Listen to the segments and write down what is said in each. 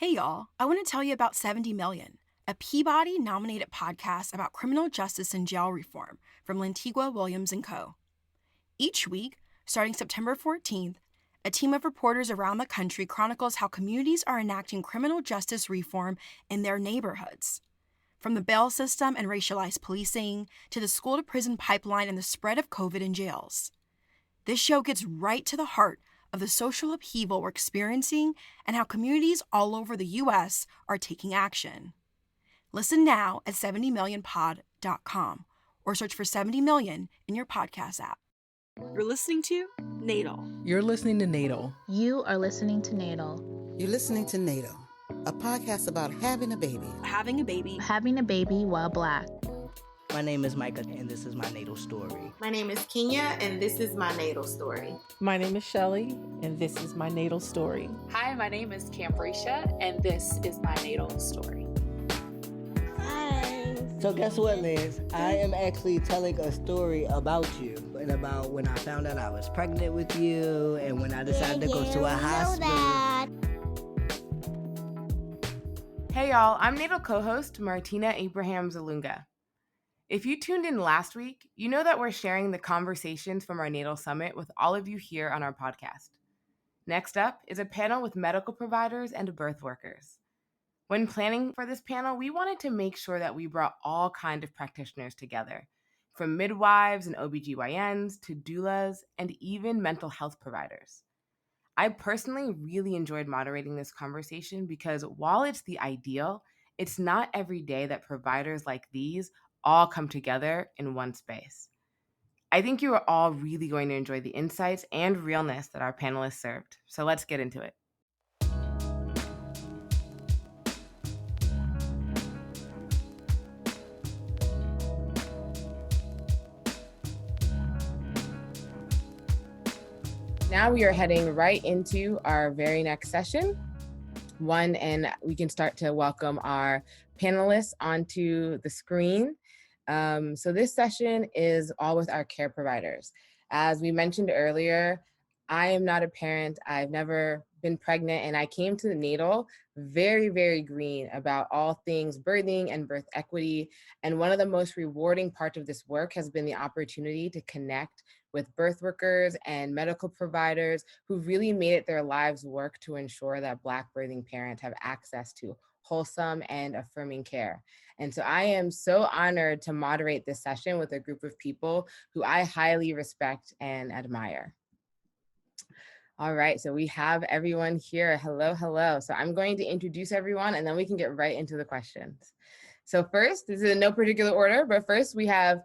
Hey y'all, I want to tell you about 70 Million, a Peabody-nominated podcast about criminal justice and jail reform from Lantigua Williams & Co. Each week, starting September 14th, a team of reporters around the country chronicles how communities are enacting criminal justice reform in their neighborhoods. From the bail system and racialized policing to the school-to-prison pipeline and the spread of COVID in jails. This show gets right to the heart of the social upheaval we're experiencing and how communities all over the U.S. are taking action. Listen now at 70millionpod.com or search for 70 Million in your podcast app. You're listening to NATAL. You're listening to NATAL. You are listening to NATAL. You're listening to NATAL, a podcast about having a baby. Having a baby. Having a baby while Black. My name is Micah, and this is my natal story. My name is Kenya, and this is my natal story. My name is Shelly, and this is my natal story. Hi, my name is Cambrisha, and this is my natal story. Hi. So guess what, Liz? I am actually telling a story about you and about when I found out I was pregnant with you and when I decided to go to a hospital. Hey, y'all. I'm natal co-host Martina Abrahams Ilunga. If you tuned in last week, you know that we're sharing the conversations from our NATAL Summit with all of you here on our podcast. Next up is a panel with medical providers and birth workers. When planning for this panel, we wanted to make sure that we brought all kinds of practitioners together, from midwives and OBGYNs to doulas and even mental health providers. I personally really enjoyed moderating this conversation because while it's the ideal, it's not every day that providers like these all come together in one space. I think you are all really going to enjoy the insights and realness that our panelists served. So let's get into it. Now we are heading right into our very next session. And we can start to welcome our panelists onto the screen. So this session is all with our care providers. As we mentioned earlier, I am not a parent. I've never been pregnant, and I came to the NATAL very, very green about all things birthing and birth equity. And one of the most rewarding parts of this work has been the opportunity to connect with birth workers and medical providers who really made it their lives work to ensure that Black birthing parents have access to wholesome and affirming care. And so I am so honored to moderate this session with a group of people who I highly respect and admire. All right, so we have everyone here. Hello, hello. So I'm going to introduce everyone and then we can get right into the questions. So first, this is in no particular order, but first we have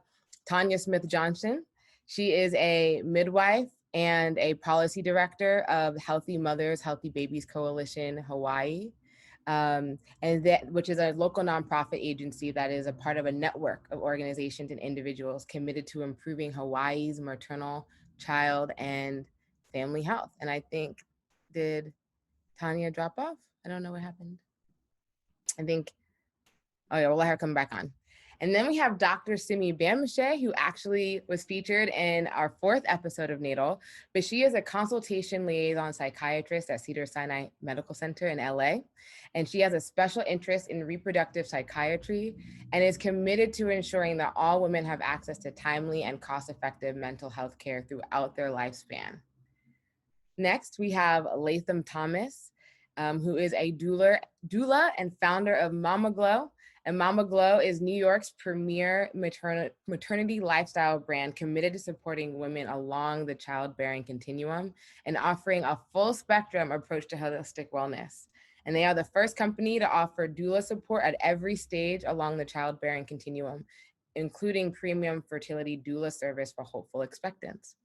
Tanya Smith-Johnson. She is a midwife and a policy director of Healthy Mothers, Healthy Babies Coalition, Hawaii, which is a local nonprofit agency that is a part of a network of organizations and individuals committed to improving Hawaii's maternal, child, and family health. And I think, did Tanya drop off? I don't know what happened. Oh yeah, we'll let her come back on. And then we have Dr. Simi Bamishe, who actually was featured in our 4th episode of NATAL, but she is a consultation liaison psychiatrist at Cedars-Sinai Medical Center in LA. And she has a special interest in reproductive psychiatry and is committed to ensuring that all women have access to timely and cost-effective mental health care throughout their lifespan. Next, we have Latham Thomas, who is a doula and founder of Mama Glow. And Mama Glow is New York's premier maternity lifestyle brand committed to supporting women along the childbearing continuum and offering a full spectrum approach to holistic wellness. And they are the first company to offer doula support at every stage along the childbearing continuum, including premium fertility doula service for hopeful expectants.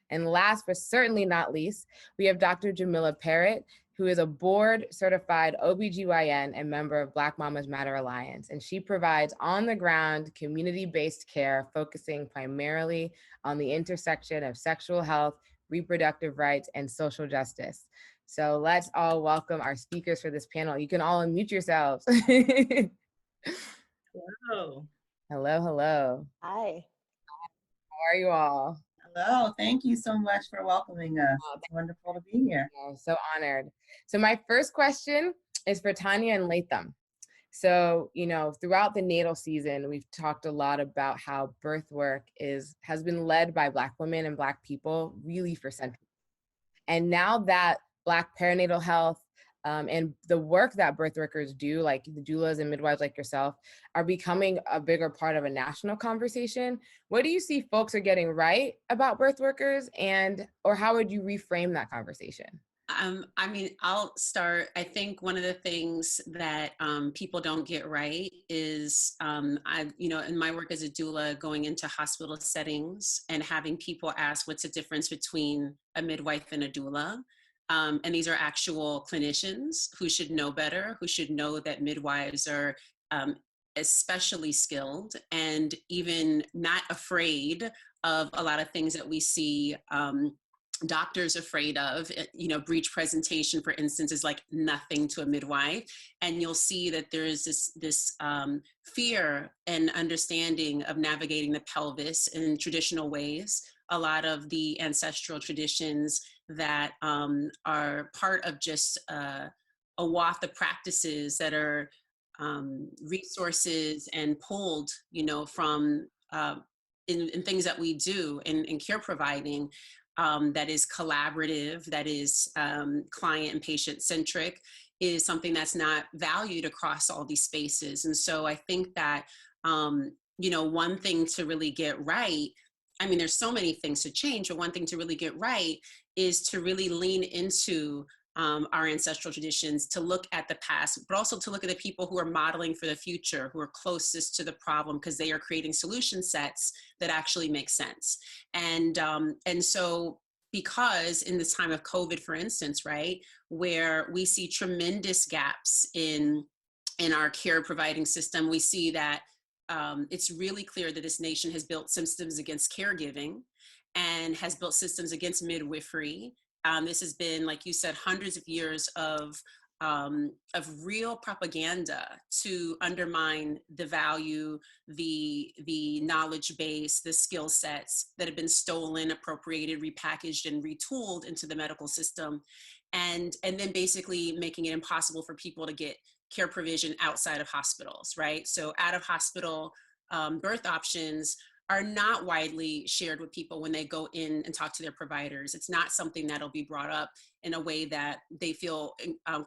And last but certainly not least, we have Dr. Jamila Parrott, who is a board-certified OBGYN and member of Black Mamas Matter Alliance. And she provides on-the-ground, community-based care, focusing primarily on the intersection of sexual health, reproductive rights, and social justice. So let's all welcome our speakers for this panel. You can all unmute yourselves. Hello. Hello, hello. Hi. How are you all? Hello. Thank you so much for welcoming us. It's wonderful to be here. I'm so honored. So my first question is for Tanya and Latham. So, throughout the natal season, we've talked a lot about how birth work has been led by Black women and Black people really for centuries. And now that Black perinatal health and the work that birth workers do, like the doulas and midwives like yourself, are becoming a bigger part of a national conversation, what do you see folks are getting right about birth workers, or how would you reframe that conversation? I'll start. I think one of the things that people don't get right is, in my work as a doula, going into hospital settings and having people ask what's the difference between a midwife and a doula. And these are actual clinicians who should know better, who should know that midwives are especially skilled and even not afraid of a lot of things that we see doctors afraid of. Breech presentation, for instance, is like nothing to a midwife. And you'll see that there is this fear and understanding of navigating the pelvis in traditional ways. A lot of the ancestral traditions that are part of just a waft of practices that are resources and pulled, from in things that we do in care providing. That is collaborative, that is client and patient centric, is something that's not valued across all these spaces. And so I think that, one thing to really get right, there's so many things to change, but one thing to really get right is to really lean into our ancestral traditions, to look at the past, but also to look at the people who are modeling for the future, who are closest to the problem, because they are creating solution sets that actually make sense. And so, because in this time of COVID, for instance, right, where we see tremendous gaps in our care providing system, we see that it's really clear that this nation has built systems against caregiving and has built systems against midwifery. This has been, like you said, hundreds of years of real propaganda to undermine the value, the knowledge base, the skill sets that have been stolen, appropriated, repackaged, and retooled into the medical system, and then basically making it impossible for people to get care provision outside of hospitals, right? So out of hospital birth options are not widely shared with people when they go in and talk to their providers. It's not something that'll be brought up in a way that they feel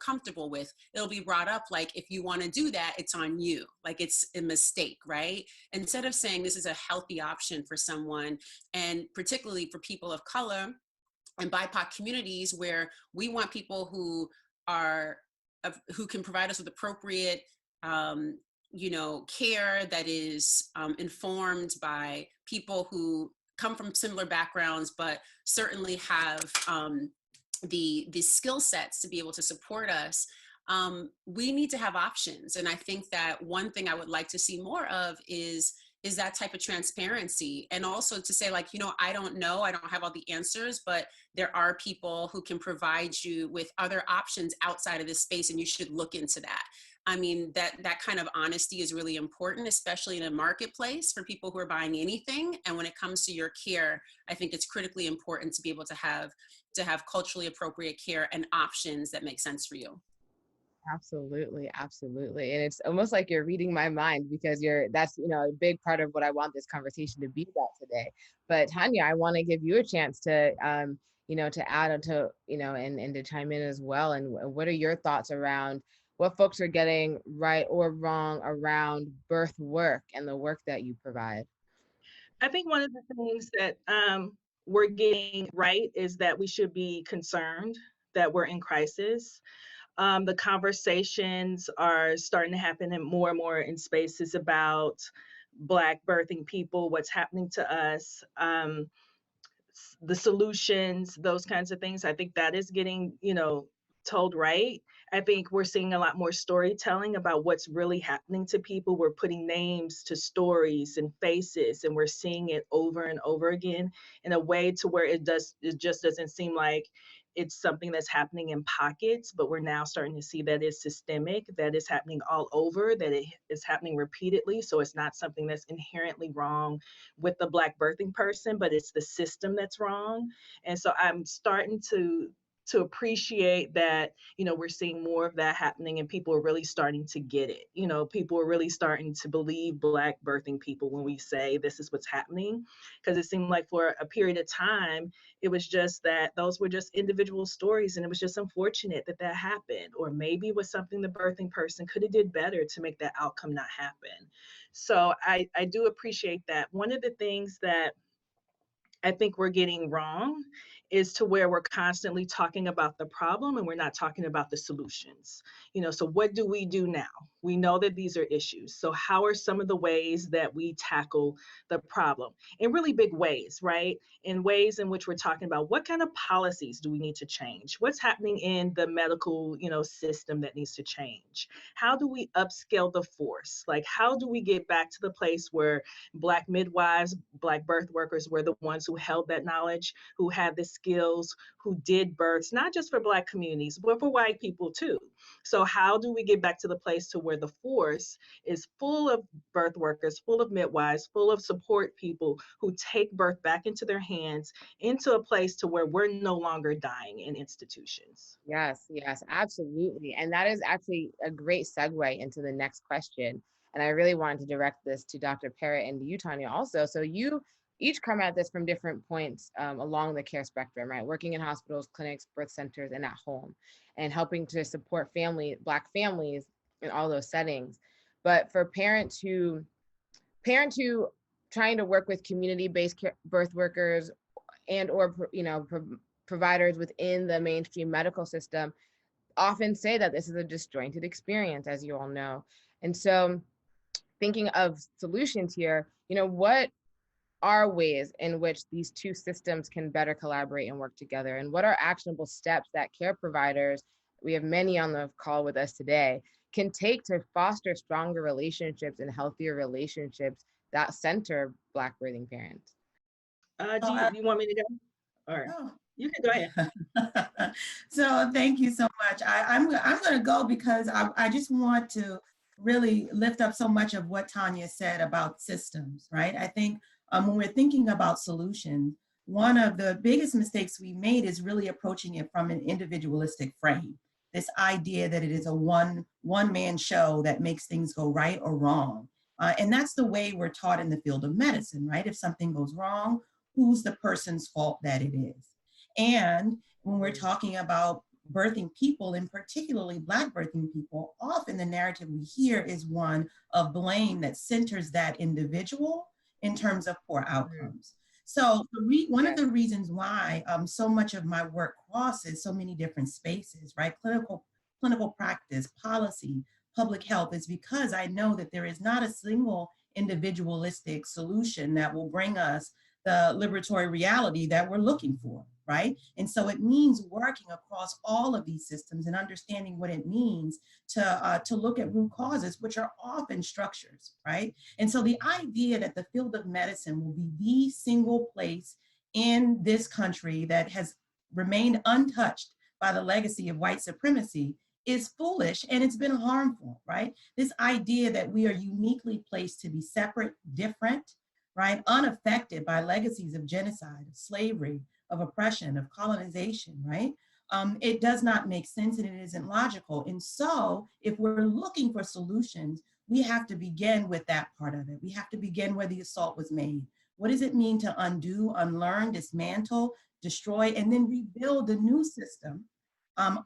comfortable with. It'll be brought up like, if you want to do that, it's on you. Like it's a mistake, right? Instead of saying this is a healthy option for someone, and particularly for people of color and BIPOC communities, where we want people who can provide us with appropriate care that is informed by people who come from similar backgrounds, but certainly have the skill sets to be able to support us. We need to have options. And I think that one thing I would like to see more of is that type of transparency. And also to say, like, I don't know, I don't have all the answers, but there are people who can provide you with other options outside of this space, and you should look into that. That kind of honesty is really important, especially in a marketplace for people who are buying anything. And when it comes to your care, I think it's critically important to be able to have culturally appropriate care and options that make sense for you. Absolutely. Absolutely. And it's almost like you're reading my mind, because that's a big part of what I want this conversation to be about today. But Tanya, I want to give you a chance to, to add to, and to chime in as well. And what are your thoughts around what folks are getting right or wrong around birth work and the work that you provide? I think one of the things that we're getting right is that we should be concerned that we're in crisis. The conversations are starting to happen in more and more in spaces about Black birthing people, what's happening to us, the solutions, those kinds of things. I think that is getting, told right. I think we're seeing a lot more storytelling about what's really happening to people. We're putting names to stories and faces, and we're seeing it over and over again in a way to where it just doesn't seem like it's something that's happening in pockets, but we're now starting to see that it's systemic, that it's happening all over, that it is happening repeatedly. So it's not something that's inherently wrong with the Black birthing person, but it's the system that's wrong. And so I'm starting to to appreciate that, we're seeing more of that happening and people are really starting to get it. People are really starting to believe Black birthing people when we say this is what's happening. Because it seemed like for a period of time, it was just that those were just individual stories and it was just unfortunate that that happened. Or maybe it was something the birthing person could have did better to make that outcome not happen. So I do appreciate that. One of the things that I think we're getting wrong is to where we're constantly talking about the problem and we're not talking about the solutions. So what do we do now? We know that these are issues. So how are some of the ways that we tackle the problem in really big ways, right? In ways in which we're talking about what kind of policies do we need to change? What's happening in the medical, system that needs to change? How do we upscale the force? Like, how do we get back to the place where Black midwives, Black birth workers were the ones who held that knowledge, who had the skills, who did births, not just for Black communities, but for white people too. So how do we get back to the place to where the force is full of birth workers, full of midwives, full of support people who take birth back into their hands, into a place to where we're no longer dying in institutions? Yes, yes, absolutely. And that is actually a great segue into the next question. And I really wanted to direct this to Dr. Parrott and to you, Tanya, also. So you each come at this from different points along the care spectrum, right? Working in hospitals, clinics, birth centers, and at home, and helping to support Black families in all those settings. But for parents who trying to work with community-based birth workers and or providers within the mainstream medical system often say that this is a disjointed experience, as you all know. And so thinking of solutions here, what are ways in which these two systems can better collaborate and work together? And what are actionable steps that care providers, we have many on the call with us today, can take to foster stronger relationships and healthier relationships that center Black birthing parents? Do you want me to go? All right. Oh. You can go ahead. So thank you so much. I'm going to go because I just want to really lift up so much of what Tanya said about systems, right? I think when we're thinking about solutions, one of the biggest mistakes we made is really approaching it from an individualistic frame. This idea that it is a one-man show that makes things go right or wrong. And that's the way we're taught in the field of medicine, right? If something goes wrong, who's the person's fault that it is? And when we're talking about birthing people, and particularly Black birthing people, often the narrative we hear is one of blame that centers that individual in terms of poor outcomes. So one of the reasons why so much of my work crosses so many different spaces, right? Clinical practice, policy, public health, is because I know that there is not a single individualistic solution that will bring us the liberatory reality that we're looking for, right? And so it means working across all of these systems and understanding what it means to look at root causes, which are often structures, right? And so the idea that the field of medicine will be the single place in this country that has remained untouched by the legacy of white supremacy is foolish, and it's been harmful, right? This idea that we are uniquely placed to be separate, different, right? Unaffected by legacies of genocide, of slavery, of oppression, of colonization, right? It does not make sense and it isn't logical. And so if we're looking for solutions, we have to begin with that part of it. We have to begin where the assault was made. What does it mean to undo, unlearn, dismantle, destroy, and then rebuild a new system,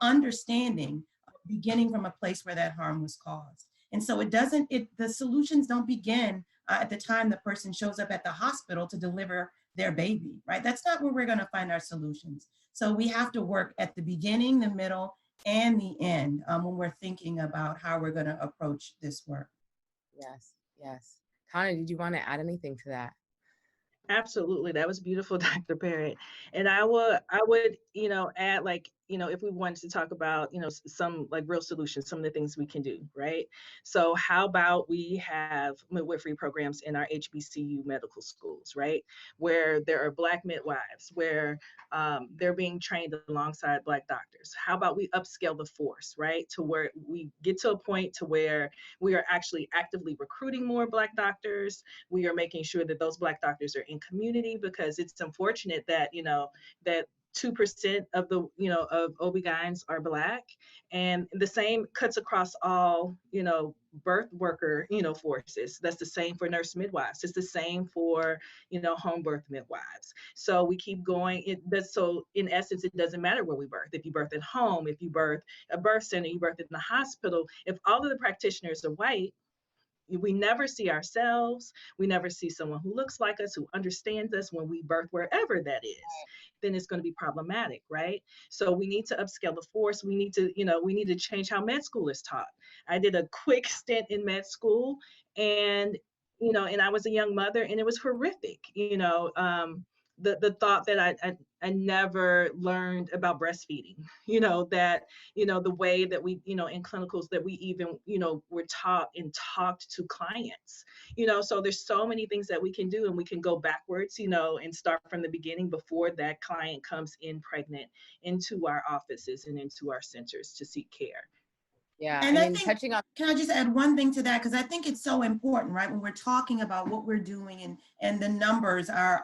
understanding, beginning from a place where that harm was caused. And so the solutions don't begin at the time the person shows up at the hospital to deliver their baby, right? That's not where we're going to find our solutions. So we have to work at the beginning, the middle, and the end when we're thinking about how we're going to approach this work. Yes, yes. Tanya, did you want to add anything to that? Absolutely. That was beautiful, Dr. Parrott. And I would, add, like, if we wanted to talk about, some like real solutions, some of the things we can do, right? So how about we have midwifery programs in our HBCU medical schools, right? Where there are Black midwives, where they're being trained alongside Black doctors. How about we upscale the force, right? To where we get to a point to where we are actually actively recruiting more Black doctors. We are making sure that those Black doctors are in community, because it's unfortunate that, that 2% of the, of OB-GYNs are Black. And the same cuts across all, birth worker, forces. That's the same for nurse midwives. It's the same for, home birth midwives. So we keep going. So in essence, it doesn't matter where we birth. If you birth at home, if you birth a birth center, you birth in the hospital, if all of the practitioners are white, we never see ourselves. We never see someone who looks like us, who understands us when we birth, wherever that is, then it's going to be problematic, right? So we need to upscale the force. We need to change how med school is taught. I did a quick stint in med school, and I was a young mother, and it was horrific. The thought that I never learned about breastfeeding, that, the way that we, in clinicals that we even, were taught and talked to clients, so there's so many things that we can do, and we can go backwards, and start from the beginning before that client comes in pregnant into our offices and into our centers to seek care. Yeah, And I mean, touching on. Can I just add one thing to that? Because I think it's so important, right? When we're talking about what we're doing and the numbers are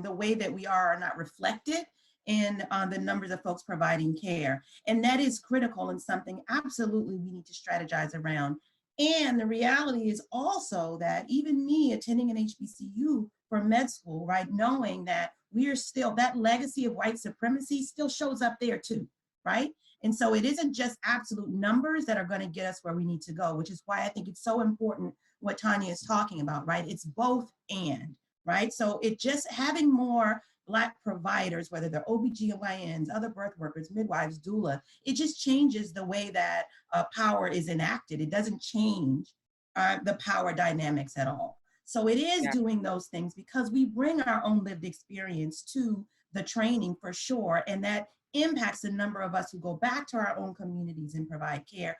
the way that we are not reflected in the numbers of folks providing care. And that is critical and something absolutely we need to strategize around. And the reality is also that even me attending an HBCU for med school, right? Knowing that we are still, that legacy of white supremacy still shows up there too, right? And so it isn't just absolute numbers that are going to get us where we need to go, which is why I think it's so important what Tanya is talking about, right? It's both and, right? So it just having more Black providers, whether they're OBGYNs, other birth workers, midwives, doula, it just changes the way that power is enacted. It doesn't change the power dynamics at all. So it is doing those things because we bring our own lived experience to the training for sure. And that impacts the number of us who go back to our own communities and provide care,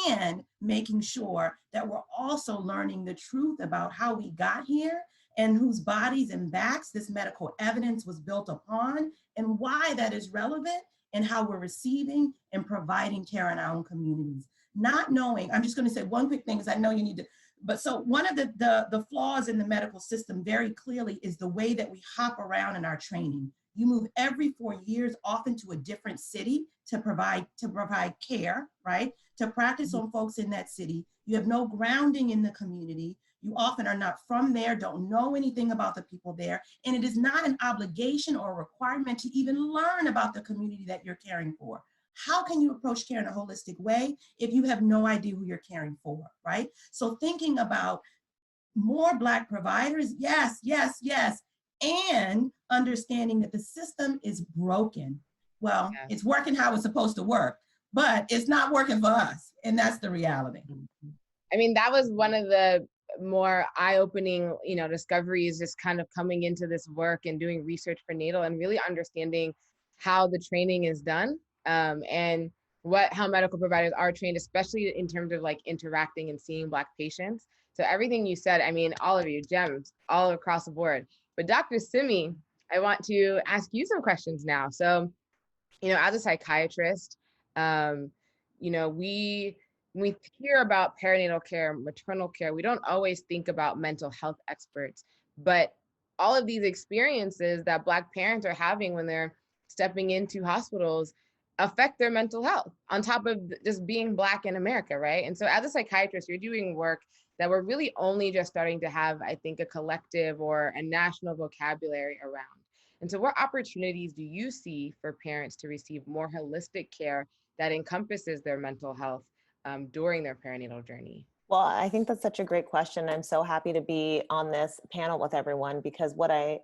and making sure that we're also learning the truth about how we got here and whose bodies and backs this medical evidence was built upon, and why that is relevant and how we're receiving and providing care in our own communities. Not knowing, I'm just going to say one quick thing because I know you need to, but so one of the flaws in the medical system very clearly is the way that we hop around in our training. You move every 4 years, often to a different city to provide care, right? To practice on folks in that city. You have no grounding in the community. You often are not from there, don't know anything about the people there. And it is not an obligation or a requirement to even learn about the community that you're caring for. How can you approach care in a holistic way if you have no idea who you're caring for, right? So thinking about more Black providers, yes, yes, yes. And understanding that the system is broken. Well, it's working how it's supposed to work, but it's not working for us. And that's the reality. I mean, that was one of the more eye-opening, discoveries, just kind of coming into this work and doing research for Natal and really understanding how the training is done, and how medical providers are trained, especially in terms of like interacting and seeing Black patients. So everything you said, I mean, all of you, gems all across the board. But Dr. Simi, I want to ask you some questions now. So, as a psychiatrist, we hear about perinatal care, maternal care. We don't always think about mental health experts, but all of these experiences that Black parents are having when they're stepping into hospitals affect their mental health on top of just being Black in America, right? And so as a psychiatrist, you're doing work that we're really only just starting to have, I think, a collective or a national vocabulary around. And so what opportunities do you see for parents to receive more holistic care that encompasses their mental health during their perinatal journey? Well, I think that's such a great question. I'm so happy to be on this panel with everyone, because what I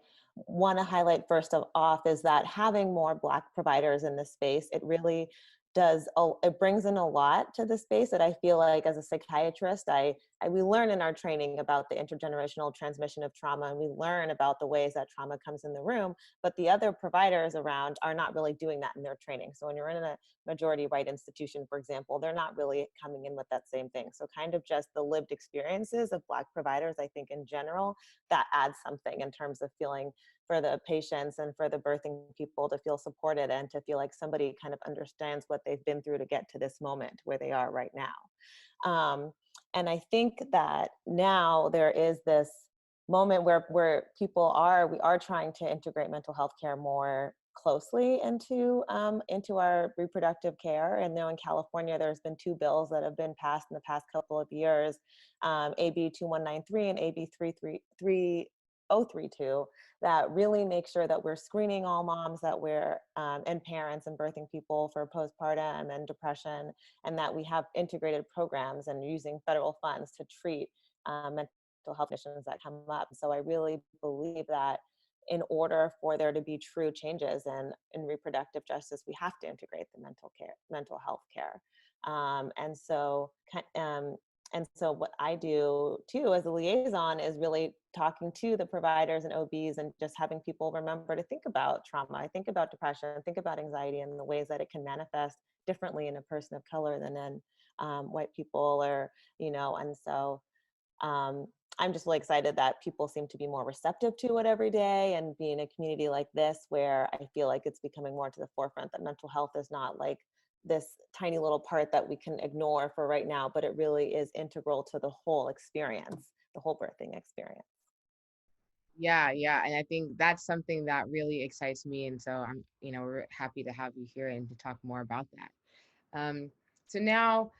want to highlight first off is that having more Black providers in this space, it really does, it brings in a lot to the space that I feel like as a psychiatrist, we learn in our training about the intergenerational transmission of trauma, and we learn about the ways that trauma comes in the room, but the other providers around are not really doing that in their training. So when you're in a majority white institution, for example, they're not really coming in with that same thing. So kind of just the lived experiences of Black providers, I think in general, that adds something in terms of feeling for the patients and for the birthing people to feel supported and to feel like somebody kind of understands what they've been through to get to this moment where they are right now. And I think that now there is this moment where we are trying to integrate mental health care more closely into our reproductive care. And now in California, there's been 2 bills that have been passed in the past couple of years, AB 2193 and AB 33032, that really make sure that we're screening all moms, that we're and parents and birthing people for postpartum and depression, and that we have integrated programs and using federal funds to treat mental health conditions that come up. So I really believe that in order for there to be true changes in reproductive justice, we have to integrate the mental health care. And so what I do too as a liaison is really talking to the providers and OBs and just having people remember to think about trauma, think about depression, think about anxiety and the ways that it can manifest differently in a person of color than in white people, or, and so I'm just really excited that people seem to be more receptive to it every day, and be in a community like this where I feel like it's becoming more to the forefront that mental health is not like this tiny little part that we can ignore for right now, but it really is integral to the whole experience, the whole birthing experience. Yeah, and I think that's something that really excites me, and so I'm, we're happy to have you here and to talk more about that. So now,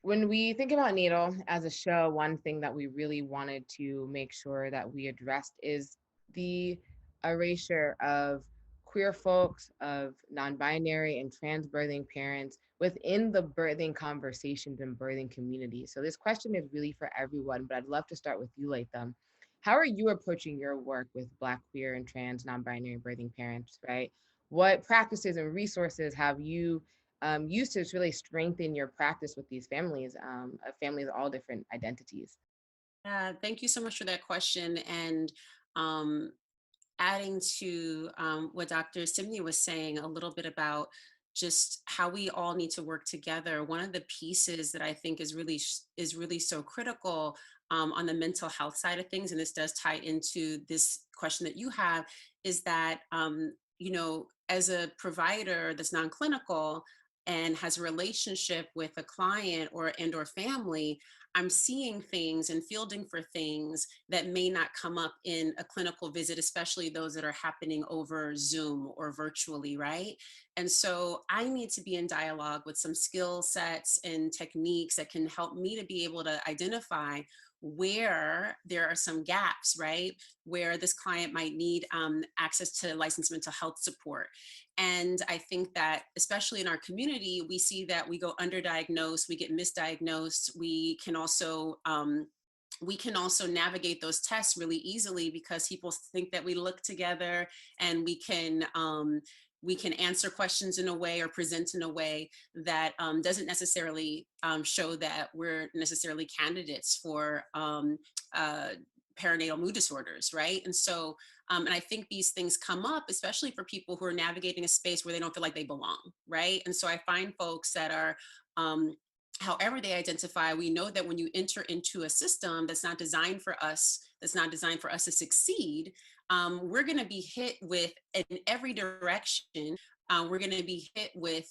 when we think about NATAL as a show, one thing that we really wanted to make sure that we addressed is the erasure of queer folks, of non-binary and trans birthing parents within the birthing conversations and birthing community. So this question is really for everyone, but I'd love to start with you, Latham. How are you approaching your work with Black, queer, and trans non-binary birthing parents, right? What practices and resources have you used to really strengthen your practice with these families, families of all different identities? Thank you so much for that question. And adding to what Dr. Simney was saying a little bit about just how we all need to work together. One of the pieces that I think is really so critical on the mental health side of things, and this does tie into this question that you have, is that as a provider that's non-clinical and has a relationship with a client or family, I'm seeing things and fielding for things that may not come up in a clinical visit, especially those that are happening over Zoom or virtually, right? And so I need to be in dialogue with some skill sets and techniques that can help me to be able to identify where there are some gaps, right? Where this client might need access to licensed mental health support. And I think that, especially in our community, we see that we go underdiagnosed, we get misdiagnosed. We can also navigate those tests really easily because people think that we look together, and we can answer questions in a way or present in a way that doesn't necessarily show that we're necessarily candidates for perinatal mood disorders, right? And so, and I think these things come up, especially for people who are navigating a space where they don't feel like they belong, right? And so I find folks that are, however they identify, we know that when you enter into a system that's not designed for us, to succeed, we're going to be hit with, in every direction, we're going to be hit with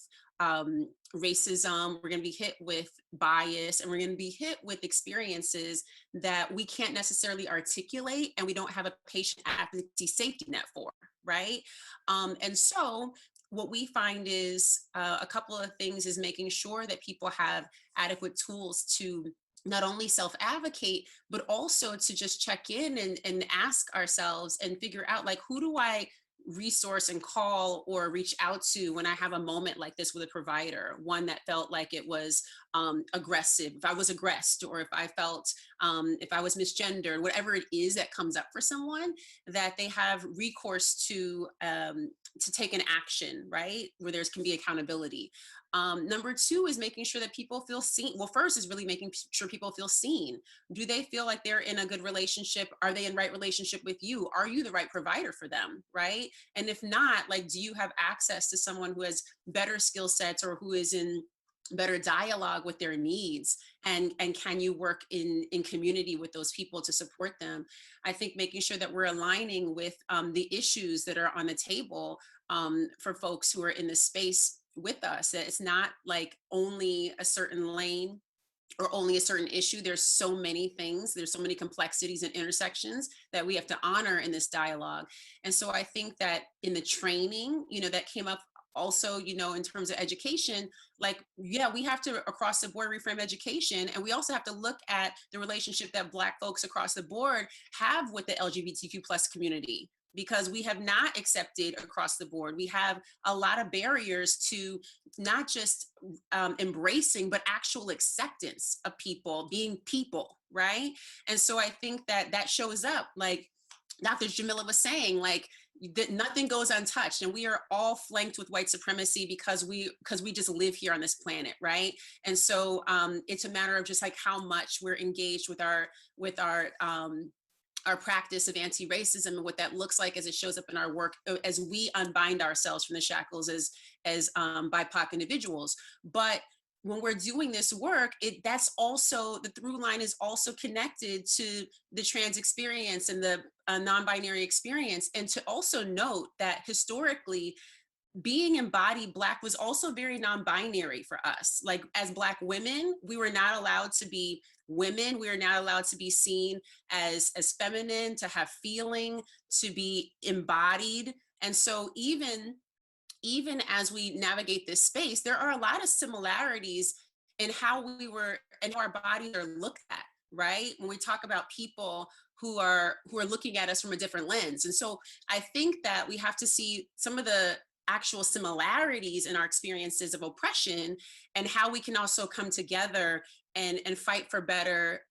racism, we're going to be hit with bias, and we're going to be hit with experiences that we can't necessarily articulate and we don't have a patient advocacy safety net for, right? And so what we find is a couple of things is making sure that people have adequate tools to not only self-advocate, but also to just check in and ask ourselves and figure out, like, who do I resource and call or reach out to when I have a moment like this with a provider, one that felt like it was aggressive, if I was aggressed, or if I felt, if I was misgendered, whatever it is that comes up for someone, that they have recourse to take an action, right? Where there's can be accountability. Number two is making sure that people feel seen. Well, first is really making sure people feel seen. Do they feel like they're in a good relationship? Are they in right relationship with you? Are you the right provider for them, right? And if not, like, do you have access to someone who has better skill sets or who is in better dialogue with their needs, and can you work in community with those people to support them? I think making sure that we're aligning with the issues that are on the table for folks who are in this space with us, that it's not like only a certain lane or only a certain issue. There's so many things, there's so many complexities and intersections that we have to honor in this dialogue. And so I think that in the training, that came up also, in terms of education, like, yeah, we have to across the board reframe education. And we also have to look at the relationship that Black folks across the board have with the LGBTQ plus community, because we have not accepted across the board. We have a lot of barriers to not just embracing, but actual acceptance of people being people, right? And so I think that shows up, like Dr. Jamila was saying, like, that nothing goes untouched, and we are all flanked with white supremacy because we just live here on this planet, right? And so it's a matter of just like how much we're engaged with our practice of anti-racism and what that looks like as it shows up in our work as we unbind ourselves from the shackles as BIPOC individuals. But when we're doing this work, that's also the through line is also connected to the trans experience and the non-binary experience. And to also note that historically, being embodied Black was also very non-binary for us. Like as Black women, we were not allowed to be women. We were not allowed to be seen as feminine, to have feeling, to be embodied. And so even as we navigate this space, there are a lot of similarities in how we were and how our bodies are looked at, right? When we talk about people who are looking at us from a different lens. And so I think that we have to see some of the actual similarities in our experiences of oppression and how we can also come together and fight for better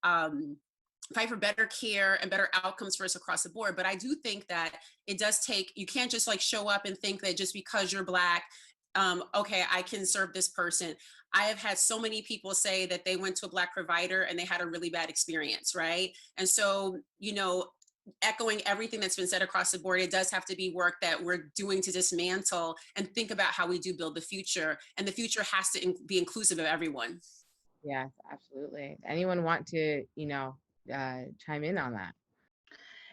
care and better outcomes for us across the board. But I do think that it does take, you can't just like show up and think that just because you're Black, okay, I can serve this person. I have had so many people say that they went to a Black provider and they had a really bad experience, right? And so, echoing everything that's been said across the board, it does have to be work that we're doing to dismantle and think about how we do build the future. And the future has to be inclusive of everyone. Yes, absolutely. Anyone want to, chime in on that?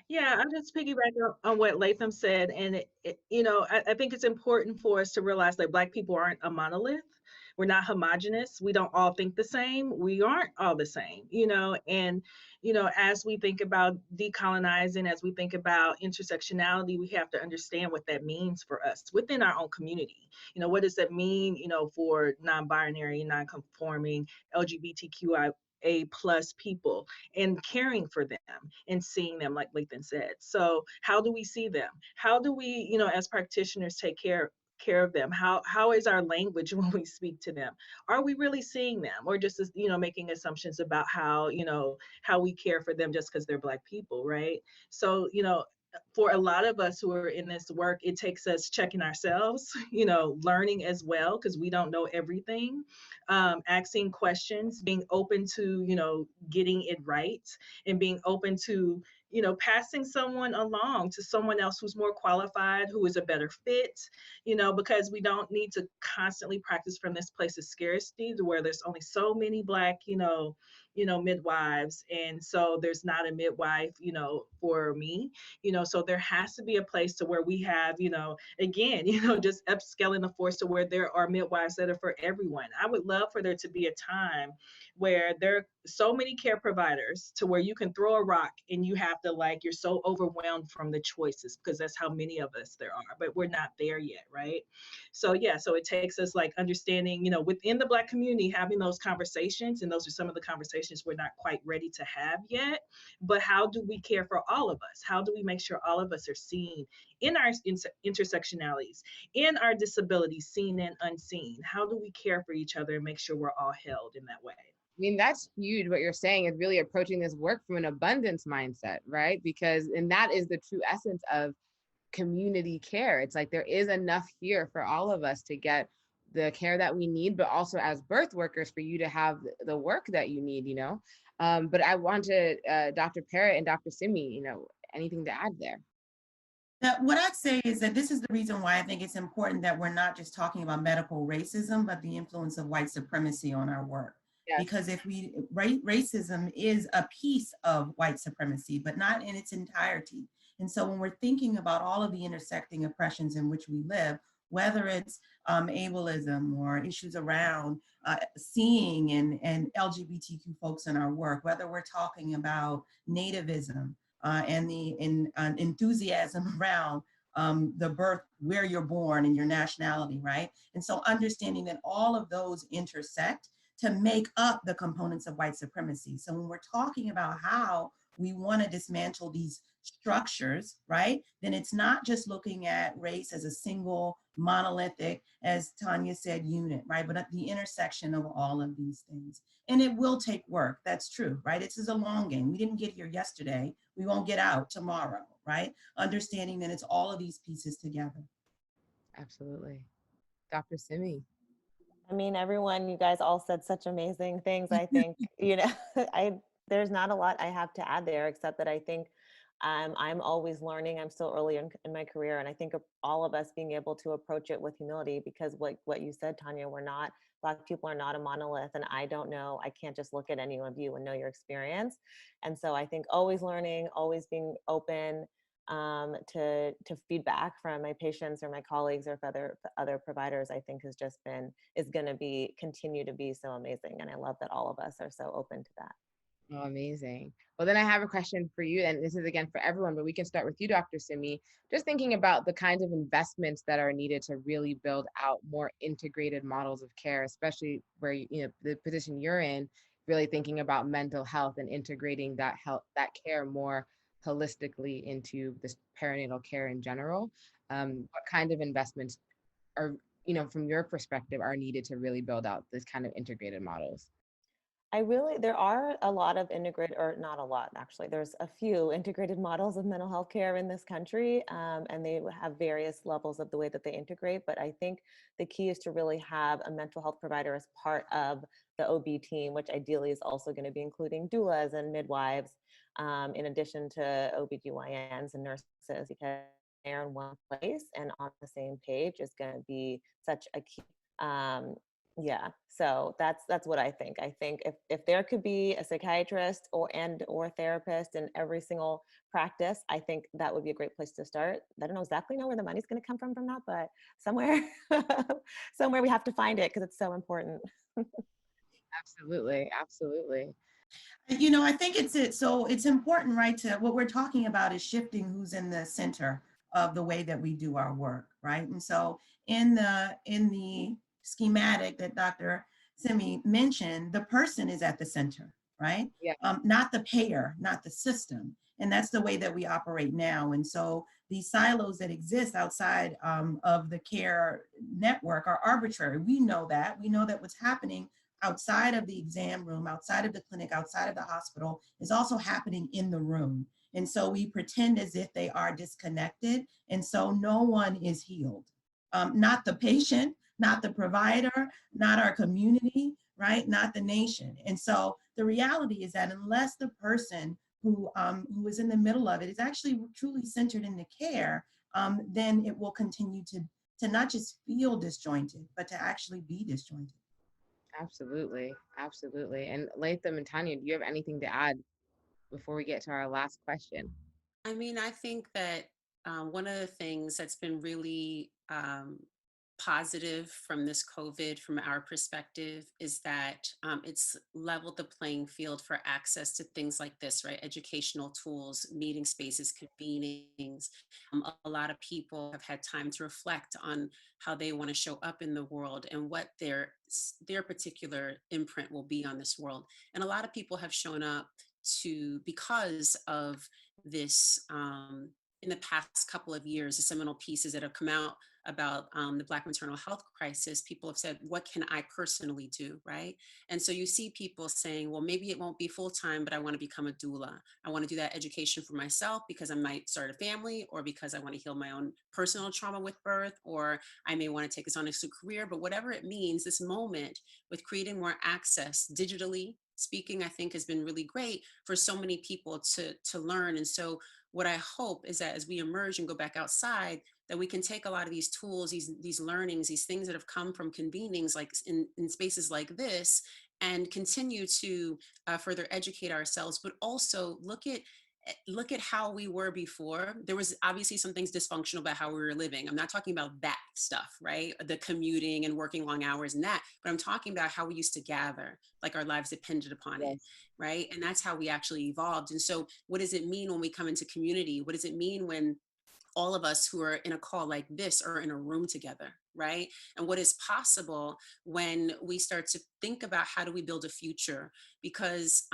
Yeah, I'm just piggybacking on what Latham said. And, I think it's important for us to realize that Black people aren't a monolith. We're not homogenous. We don't all think the same. We aren't all the same, and, as we think about decolonizing, as we think about intersectionality, we have to understand what that means for us within our own community. What does that mean, for non-binary, non-conforming, LGBTQI plus people, and caring for them and seeing them, like Lathan said. So how do we see them? How do we, as practitioners, take care of them? How is our language when we speak to them? Are we really seeing them, or just making assumptions about how we care for them just because they're Black people, right? So for a lot of us who are in this work, it takes us checking ourselves, learning as well, because we don't know everything, asking questions, being open to, getting it right, and being open to, passing someone along to someone else who's more qualified, who is a better fit, because we don't need to constantly practice from this place of scarcity to where there's only so many Black, midwives. And so there's not a midwife, for me, so there has to be a place to where we have, again, just upscaling the force to where there are midwives that are for everyone. I would love for there to be a time where there are so many care providers to where you can throw a rock and you have to, like, you're so overwhelmed from the choices, because that's how many of us there are, but we're not there yet, right? So yeah, so it takes us like understanding, within the Black community, having those conversations, and those are some of the conversations we're not quite ready to have yet. But how do we care for all of us? How do we make sure all of us are seen in our intersectionalities, in our disabilities, seen and unseen? How do we care for each other and make sure we're all held in that way? I mean, that's huge. What you're saying is really approaching this work from an abundance mindset, right? And that is the true essence of community care. It's like there is enough here for all of us to get the care that we need, but also as birth workers for you to have the work that you need, But I want to, Dr. Parrott and Dr. Simi, anything to add there? What I'd say is that this is the reason why I think it's important that we're not just talking about medical racism, but the influence of white supremacy on our work. Yes. Because racism is a piece of white supremacy, but not in its entirety. And so when we're thinking about all of the intersecting oppressions in which we live, whether it's ableism or issues around seeing and LGBTQ folks in our work, whether we're talking about nativism and the enthusiasm around the birth, where you're born and your nationality, right? And so understanding that all of those intersect to make up the components of white supremacy. So when we're talking about how we want to dismantle these structures, right, then it's not just looking at race as a single monolithic, as Tanya said, unit, right, but at the intersection of all of these things. And it will take work. That's true, right? This is a long game. We didn't get here yesterday. We won't get out tomorrow, right? Understanding that it's all of these pieces together. Absolutely. Dr. Simi. I mean, everyone, you guys all said such amazing things. I think, there's not a lot I have to add there, except that I think I'm always learning. I'm still early in my career. And I think of all of us being able to approach it with humility, because what you said, Tanya, Black people are not a monolith. And I don't know, I can't just look at any of you and know your experience. And so I think always learning, always being open to feedback from my patients or my colleagues or other providers, I think is going to continue to be so amazing. And I love that all of us are so open to that. Oh, amazing. Well, then I have a question for you, and this is again for everyone, but we can start with you, Dr. Simi. Just thinking about the kinds of investments that are needed to really build out more integrated models of care, especially where the position you're in, really thinking about mental health and integrating that care more holistically into this perinatal care in general. What kind of investments are, from your perspective, are needed to really build out this kind of integrated models? There are a lot of integrated, or not a lot, actually, there's a few integrated models of mental health care in this country, and they have various levels of the way that they integrate. But I think the key is to really have a mental health provider as part of the OB team, which ideally is also going to be including doulas and midwives, in addition to OBGYNs and nurses, because they're in one place and on the same page is going to be such a key. So that's what I think. I think if there could be a psychiatrist or therapist in every single practice, I think that would be a great place to start. I don't exactly know where the money's going to come from that, but somewhere we have to find it, because it's so important. Absolutely. I think it's important, right? To what we're talking about is shifting who's in the center of the way that we do our work, right? And so in the schematic that Dr. Simi mentioned, the person is at the center, right? Yeah. Not the payer, not the system. And that's the way that we operate now. And so these silos that exist outside of the care network are arbitrary. We know that what's happening outside of the exam room, outside of the clinic, outside of the hospital is also happening in the room. And so we pretend as if they are disconnected. And so no one is healed. Not the patient, not the provider, not our community, right? Not the nation. And so the reality is that unless the person who is in the middle of it is actually truly centered in the care, then it will continue to not just feel disjointed, but to actually be disjointed. Absolutely. And Latham and Tanya, do you have anything to add before we get to our last question? I mean, I think that one of the things that's been really positive from this COVID, from our perspective, is that it's leveled the playing field for access to things like this, right? Educational tools, meeting spaces, convenings. A lot of people have had time to reflect on how they want to show up in the world and what their particular imprint will be on this world. And a lot of people have shown up because of this in the past couple of years, the seminal pieces that have come out about the Black maternal health crisis. People have said, what can I personally do, right? And so you see people saying, well, maybe it won't be full-time, but I want to become a doula. I want to do that education for myself because I might start a family, or because I want to heal my own personal trauma with birth, or I may want to take this on as a career. But whatever it means, this moment with creating more access digitally speaking, I think has been really great for so many people to learn. And so what I hope is that as we emerge and go back outside, that we can take a lot of these tools, these learnings, these things that have come from convenings like in spaces like this, and continue to further educate ourselves, but also look at look at how we were before. There was obviously some things dysfunctional about how we were living. I'm not talking about that stuff, right? The commuting and working long hours and that, but I'm talking about how we used to gather, like our lives depended upon it, right? And that's how we actually evolved. And so what does it mean when we come into community? What does it mean when all of us who are in a call like this are in a room together, right? And what is possible when we start to think about how do we build a future? Because,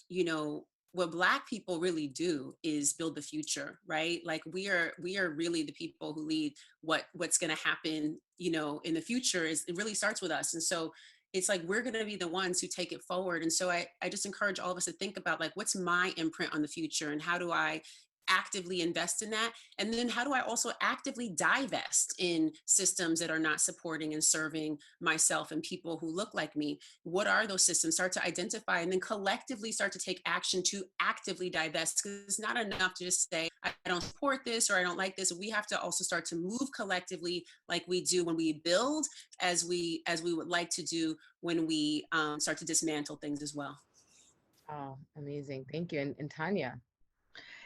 you know, what Black people really do is build the future, right? Like we are really the people who lead what's going to happen, you know, in the future. Is it really starts with us. And so it's like we're going to be the ones who take it forward. And so I just encourage all of us to think about, like, what's my imprint on the future, and how do I actively invest in that? And then how do I also actively divest in systems that are not supporting and serving myself and people who look like me? What are those systems? Start to identify, and then collectively start to take action to actively divest, because it's not enough to just say, I don't support this or I don't like this. We have to also start to move collectively, like we do when we build, as we would like to do when we start to dismantle things as well. Oh, amazing. Thank you. And Tanya.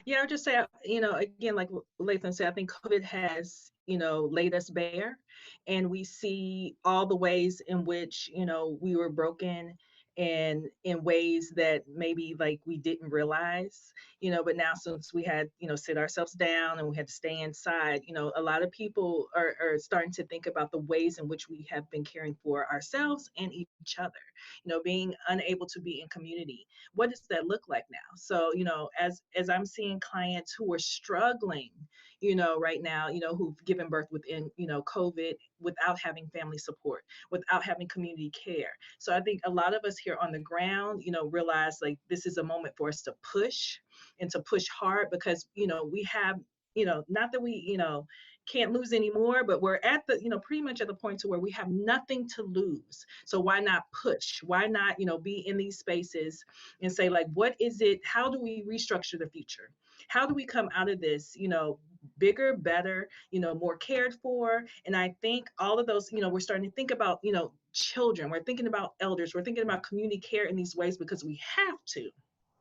Yeah, I would just say, you know, again, like Lathan said, I think COVID has, you know, laid us bare, and we see all the ways in which, you know, we were broken, and in ways that maybe like we didn't realize, you know, but now since we had, you know, sit ourselves down and we had to stay inside, you know, a lot of people are starting to think about the ways in which we have been caring for ourselves and each other, you know, being unable to be in community. What does that look like now? So, you know, as I'm seeing clients who are struggling, you know, right now, you know, who've given birth within, you know, COVID, without having family support, without having community care. So I think a lot of us here on the ground, you know, realize like this is a moment for us to push, and to push hard, because, you know, we have, you know, not that we, you know, can't lose anymore, but we're at the, you know, pretty much at the point to where we have nothing to lose. So why not push? Why not, you know, be in these spaces and say, like, what is it? How do we restructure the future? How do we come out of this, you know, bigger, better, you know, more cared for? And I think all of those, you know, we're starting to think about, you know, children, we're thinking about elders, we're thinking about community care in these ways because we have to.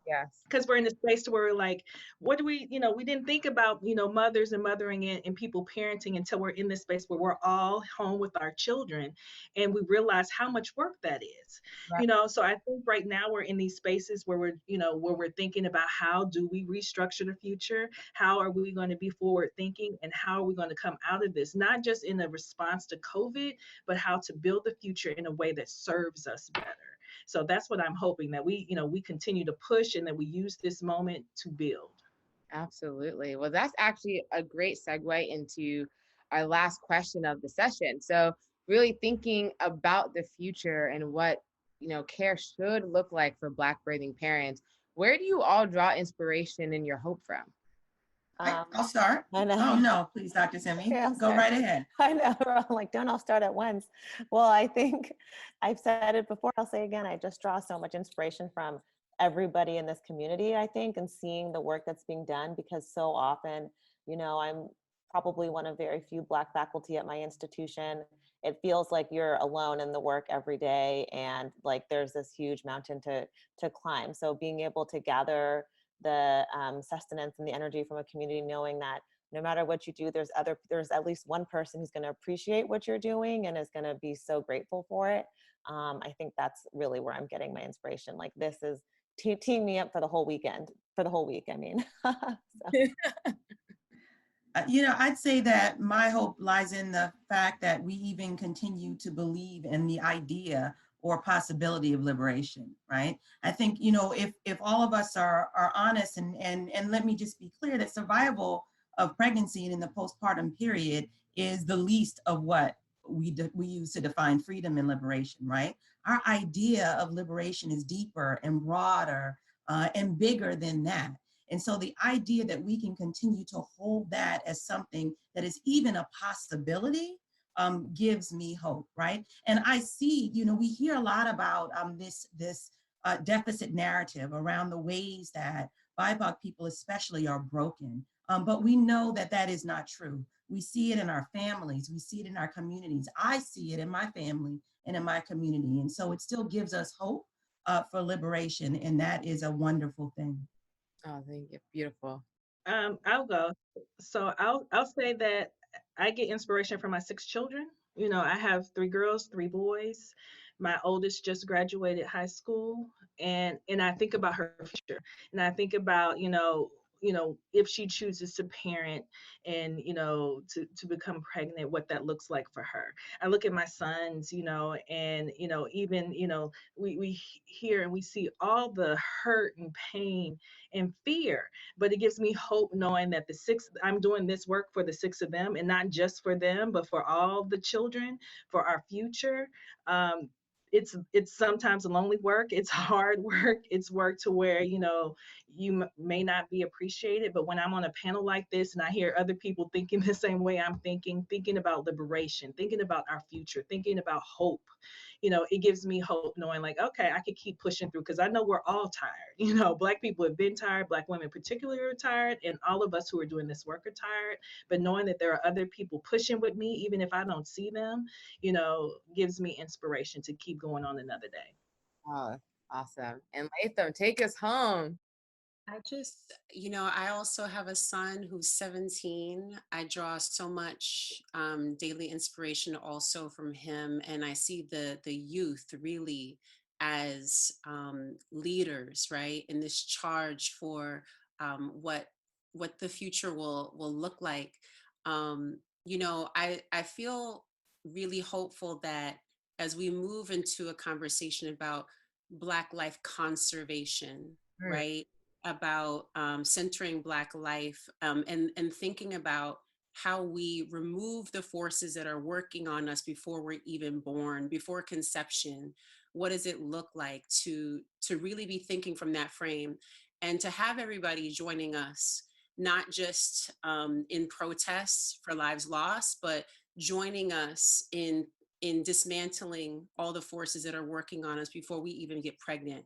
Yes. Because we're in a space to where we're like, what do we, you know, we didn't think about, you know, mothers and mothering and people parenting until we're in this space where we're all home with our children, and we realize how much work that is, Right. you know. So I think right now we're in these spaces where we're, you know, where we're thinking about how do we restructure the future? How are we going to be forward thinking, and how are we going to come out of this, not just in a response to COVID, but how to build the future in a way that serves us better. So that's what I'm hoping, that we, you know, we continue to push, and that we use this moment to build. Absolutely. Well, that's actually a great segue into our last question of the session. So really thinking about the future and what, you know, care should look like for Black birthing parents. Where do you all draw inspiration and your hope from? I'll start. I know. Oh, no, please, Dr. Simi, Okay, go right ahead. I know, we're all like, don't all start at once. Well, I think I've said it before, I'll say again, I just draw so much inspiration from everybody in this community, I think, and seeing the work that's being done, because so often, you know, I'm probably one of very few Black faculty at my institution. It feels like you're alone in the work every day, and like there's this huge mountain to climb. So being able to gather the sustenance and the energy from a community, knowing that no matter what you do, there's at least one person who's going to appreciate what you're doing and is going to be so grateful for it. I think that's really where I'm getting my inspiration. Like, this is teeing me up for the whole week, I mean. You know, I'd say that my hope lies in the fact that we even continue to believe in the idea or possibility of liberation, right? I think, you know, if all of us are honest, and let me just be clear that survival of pregnancy and in the postpartum period is the least of what we use to define freedom and liberation, right? Our idea of liberation is deeper and broader and bigger than that. And so the idea that we can continue to hold that as something that is even a possibility gives me hope, right? And I see, you know, we hear a lot about this deficit narrative around the ways that BIPOC people especially are broken. But we know that that is not true. We see it in our families. We see it in our communities. I see it in my family and in my community. And so it still gives us hope for liberation. And that is a wonderful thing. Oh, thank you. Beautiful. I'll go. So I'll say that I get inspiration from my 6 children. You know, I have 3 girls, 3 boys. My oldest just graduated high school, and I think about her future, and I think about, if she chooses to parent and, to become pregnant, what that looks like for her. I look at my sons, and, even, we hear and we see all the hurt and pain and fear, but it gives me hope knowing that I'm doing this work for the 6 of them, and not just for them, but for all the children, for our future. It's sometimes lonely work. It's hard work. It's work to where, you may not be appreciated, but when I'm on a panel like this and I hear other people thinking the same way I'm thinking about liberation, thinking about our future, thinking about hope, it gives me hope knowing like, okay, I could keep pushing through, because I know we're all tired. Black people have been tired, Black women particularly are tired, and all of us who are doing this work are tired. But knowing that there are other people pushing with me, even if I don't see them, gives me inspiration to keep going on another day. Oh, awesome. And Latham, take us home. I also have a son who's 17. I draw so much daily inspiration also from him. And I see the youth really as leaders, right? In this charge for what the future will look like. I feel really hopeful that as we move into a conversation about Black life conservation, right? About centering Black life, and thinking about how we remove the forces that are working on us before we're even born, before conception. What does it look like to really be thinking from that frame, and to have everybody joining us, not just in protests for lives lost, but joining us in dismantling all the forces that are working on us before we even get pregnant.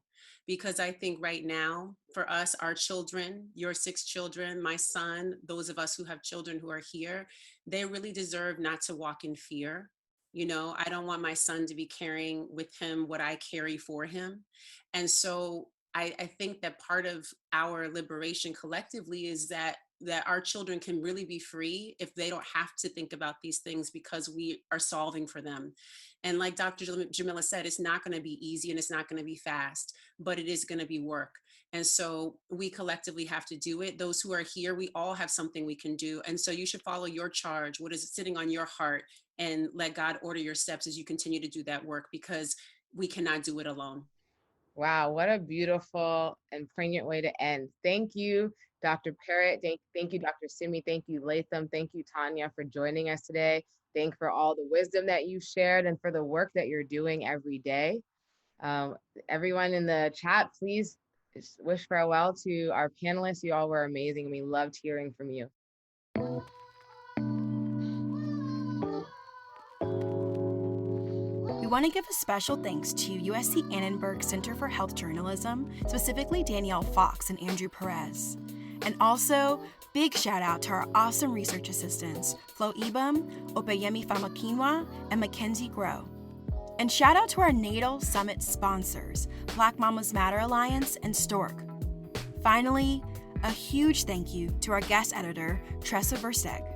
Because I think right now, for us, our children, your 6 children, my son, those of us who have children who are here, they really deserve not to walk in fear. I don't want my son to be carrying with him what I carry for him. And so I think that part of our liberation collectively is that our children can really be free if they don't have to think about these things, because we are solving for them. And like Dr. Jamila said, it's not going to be easy and it's not going to be fast, but it is going to be work. And so we collectively have to do it. Those who are here, we all have something we can do. And so you should follow your charge, what is sitting on your heart, and let God order your steps as you continue to do that work, because we cannot do it alone. Wow, what a beautiful and poignant way to end. Thank you, Dr. Parrott. Thank you, Dr. Simi. Thank you, Latham. Thank you, Tanya, for joining us today. Thank you for all the wisdom that you shared and for the work that you're doing every day. Everyone in the chat, please wish farewell to our panelists. You all were amazing, and we loved hearing from you. We want to give a special thanks to USC Annenberg Center for Health Journalism, specifically Danielle Fox and Andrew Perez. And also, big shout out to our awesome research assistants, Flo Ibam, Opeyemi Famakinwa, and Mackenzie Groh. And shout out to our NATAL Summit sponsors, Black Mamas Matter Alliance and Stork. Finally, a huge thank you to our guest editor, Tressa Versteg.